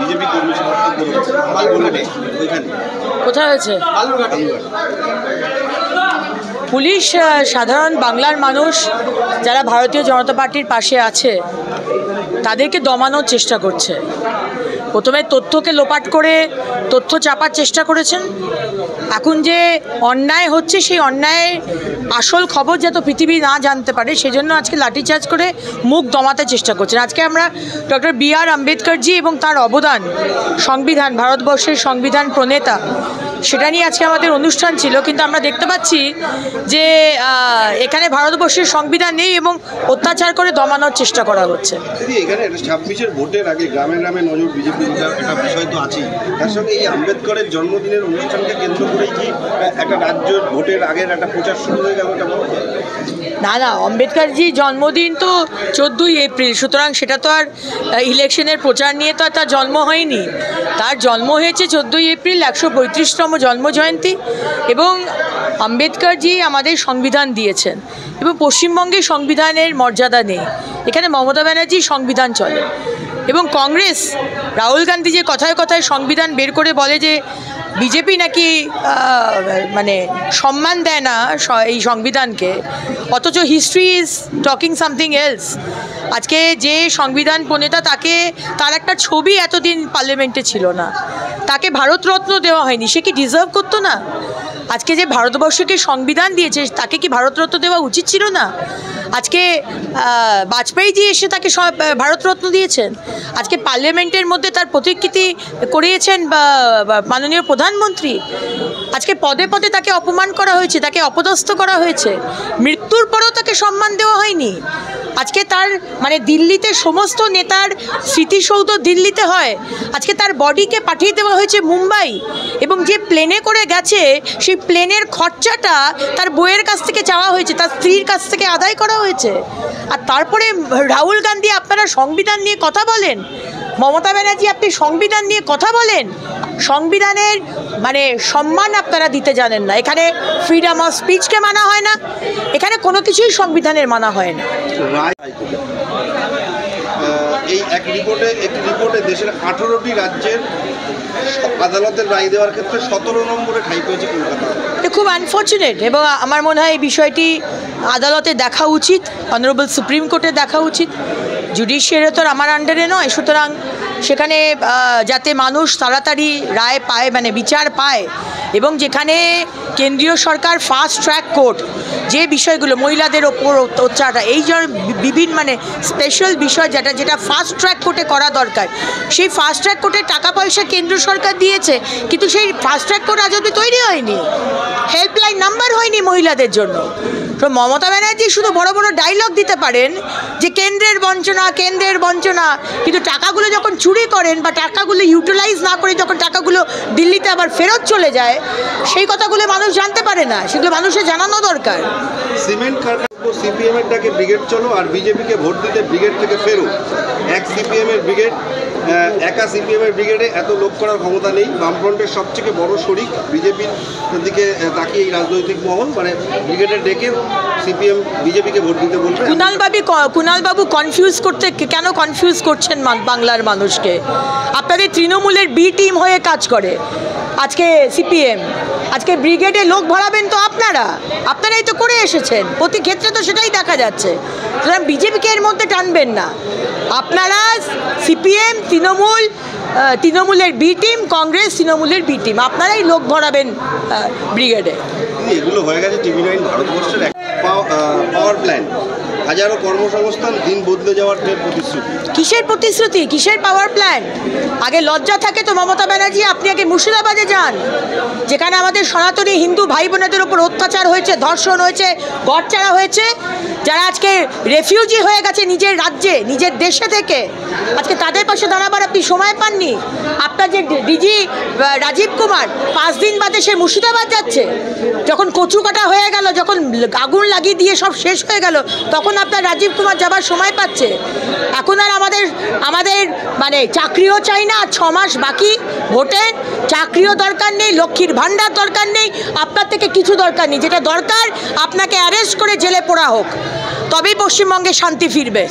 BJP কর্মী কোথায় হয়েছে? পুলিশ সাধারণ বাংলার মানুষ যারা ভারতীয় জনতা পার্টির পাশে আছে তাদেরকে দমানোর চেষ্টা করছে। প্রথমে তথ্যকে লোপাট করে তথ্য চাপার চেষ্টা করেছেন। এখন যে অন্যায় হচ্ছে সেই অন্যায়ের আসল খবর যাতে পৃথিবী না জানতে পারে সেজন্য আজকে লাঠিচার্জ করে মুখ দমাতে চেষ্টা করছেন। আজকে আমরা ডক্টর বি.আর. আম্বেদকরজি এবং তার অবদান, সংবিধান, ভারতবর্ষের সংবিধান প্রণেতা, সেটা নিয়ে আজকে আমাদের অনুষ্ঠান ছিল, কিন্তু আমরা দেখতে পাচ্ছি যে এখানে ভারতবর্ষের সংবিধান নেই এবং অত্যাচার করে দমানোর চেষ্টা করা হচ্ছে। এখানে 26-এর ভোটের আগে গ্রামে গ্রামে নজর বিজেপি একটা বিষয় তো আছেই, তার সঙ্গে এই আম্বেদকরের জন্মদিনের অনুষ্ঠানকে কেন্দ্র করেই কি একটা রাজ্যের ভোটের আগের একটা প্রচার শুরু হয়ে গেল? না, আম্বেদকরজির জন্মদিন তো 14ই এপ্রিল, সুতরাং সেটা তো আর ইলেকশনের প্রচার নিয়ে তো আর তার জন্ম হয়নি। তার জন্ম হয়েছে 14ই এপ্রিল, 135তম জন্মজয়ন্তী, এবং আম্বেদকরজি আমাদের সংবিধান দিয়েছেন এবং পশ্চিমবঙ্গে সংবিধানের মর্যাদা নেই। এখানে মমতা ব্যানার্জির সংবিধান চলে এবং কংগ্রেস, রাহুল গান্ধী যে কথায় কথায় সংবিধান বের করে বলে যে বিজেপি নাকি মানে সম্মান দেয় না এই সংবিধানকে, অথচ history is talking something else. আজকে যে সংবিধান প্রণেতা, তার একটা ছবি এতদিন পার্লামেন্টে ছিল না, তাকে ভারতরত্ন দেওয়া হয়নি, সে কি ডিজার্ভ করতো না? আজকে যে ভারতবর্ষকে সংবিধান দিয়েছে তাকে কি ভারতরত্ন দেওয়া উচিত ছিল না? আজকে বাজপেয়ীজি এসে তাকে ভারতরত্ন দিয়েছেন। আজকে পার্লামেন্টের মধ্যে তার প্রতিকৃতি করিয়েছেন বা মাননীয় প্রধানমন্ত্রী। আজকে পদে পদে তাকে অপমান করা হয়েছে, তাকে অপদস্থ করা হয়েছে, মৃত্যুর পরেও তাকে সম্মান দেওয়া হয়নি। আজকে তার মানে দিল্লিতে সমস্ত নেতার স্মৃতিসৌধ দিল্লিতে হয়, আজকে তার বডিকে পাঠিয়ে দেওয়া হয়েছে মুম্বাই, এবং যে প্লেনে করে গেছে সেই প্লেনের খরচাটা তার বইয়ের কাছ থেকে চাওয়া হয়েছে, তার স্ত্রীর কাছ থেকে আদায় করা হয়েছে। আর তারপরে রাহুল গান্ধী, আপনারা সংবিধান নিয়ে কথা বলেন, মমতা ব্যানার্জি আপনি সংবিধান নিয়ে কথা বলেন, সংবিধানের মানে সম্মান আপনারা দিতে জানেন না। এখানে ফ্রিডম অফ স্পিচকে মানা হয় না, এখানে কোনো কিছুই সংবিধানের মানা হয় না। এই একটি রিপোর্টে দেশের 18টি রাজ্যের আদালতের রায় দেওয়ার ক্ষেত্রে 17 নম্বরে ঠাঁই পেয়েছে কলকাতা। এটা খুব আনফর্চুনেট, এবং আমার মনে হয় এই বিষয়টি আদালতে দেখা উচিত, অনারেবল সুপ্রিম কোর্টে দেখা উচিত। জুডিশিয়ারি তো আমার আন্ডারে নয়, সুতরাং সেখানে যাতে মানুষ তাড়াতাড়ি রায় পায়, মানে বিচার পায়, এবং যেখানে কেন্দ্রীয় সরকার ফাস্ট ট্র্যাক কোর্ট, যে বিষয়গুলো মহিলাদের ওপর অত্যাচার, এই যে বিভিন্ন মানে স্পেশাল বিষয় যেটা ফাস্ট ট্র্যাক কোর্টে করা দরকার, সেই ফাস্ট ট্র্যাক কোর্টে টাকা পয়সা কেন্দ্র সরকার দিয়েছে, কিন্তু সেই ফাস্ট ট্র্যাক কোর্ট আজ অব্দি তৈরি হয়নি, হেল্পলাইন নাম্বার হয়নি মহিলাদের জন্য। তো মমতা ব্যানার্জি শুধু বড় বড় ডায়লগ দিতে পারেন যে কেন্দ্রের বঞ্চনা, কিন্তু টাকাগুলো যখন চুরি করেন বা টাকাগুলো ইউটিলাইজ না করে যখন টাকাগুলো দিল্লিতে আবার ফেরত চলে যায়, সেই কথাগুলো মানুষ জানতে পারে না, সেগুলো মানুষের জানানো দরকার। সিমেন্ট কারখানা সিপিএমের ডাকে ব্রিগেড চলো আর বিজেপিকে ভোট দিতে ব্রিগেড থেকে ফেরো। এক সিপিএমের ব্রিগেড, একা সিপিএমের ব্রিগেডে এত লোক করার ক্ষমতা নেই। বামফ্রন্টের সবথেকে বড় শরিক বিজেপির দিকে তাকিয়ে এই রাজনৈতিক মহল, মানে ব্রিগেডের ডেকে সিপিএম বিজেপিকে ভোট দিতে বলবে। কুণালবাবু কেন কনফিউজ করছেন বাংলার মানুষকে? আপনাদের তৃণমূলের বি টিম হয়ে কাজ করে আজকে সিপিএম, আজকে ব্রিগেডে লোক ভরাবেন তো আপনারাই তো করে এসেছেন, প্রতি ক্ষেত্রে তো সেটাই দেখা যাচ্ছে। সুতরাং বিজেপিকে এর মধ্যে টানবেন না। আপনারা সিপিএম, তৃণমূলের বি টিম, কংগ্রেস তৃণমূলের বি টিম, আপনারাই লোক ভরাবেন ব্রিগেডে। এগুলো হয়ে গেছে টিভি9 ভারতবর্ষের পাওয়ার প্ল্যান, হাজারো কর্মসংস্থান, দিন বদলে যাওয়ার প্রতিশ্রুতি। কিসের প্রতিশ্রুতি, কিসের পাওয়ার প্ল্যান? আগে লজ্জা থাকে তো মমতা ব্যানার্জি, আপনি আগে মুর্শিদাবাদে যান, যেখানে আমাদের সনাতনী হিন্দু ভাই বোনেদের উপর অত্যাচার হয়েছে, ধর্ষণ হয়েছে, গড়চাড়া হয়েছে, যারা আজকে রেফিউজি হয়ে গেছে নিজের রাজ্যে, নিজের দেশে থেকে, আজকে তাদের পাশে দাঁড়াবার আপনি সময় পাননি। আপনার যে ডিজি রাজীব কুমার 5 দিন বাদে সে মুর্শিদাবাদ যাচ্ছে, যখন কচু কাটা হয়ে গেল, যখন আগুন লাগিয়ে দিয়ে সব শেষ হয়ে গেল, তখন আপনার রাজীব কুমার যাবার সময় পাচ্ছে। এখন আর আমাদের মানে চাকরিও চাই না, 6 মাস বাকি ভোটের, চাকরিও দরকার নেই, লক্ষ্মীর ভাণ্ডার দরকার নেই, আপনার থেকে কিছু দরকার নেই। যেটা দরকার আপনাকে অ্যারেস্ট করে জেলে পোড়া হোক, তবেই পশ্চিমবঙ্গে শান্তি ফিরবে।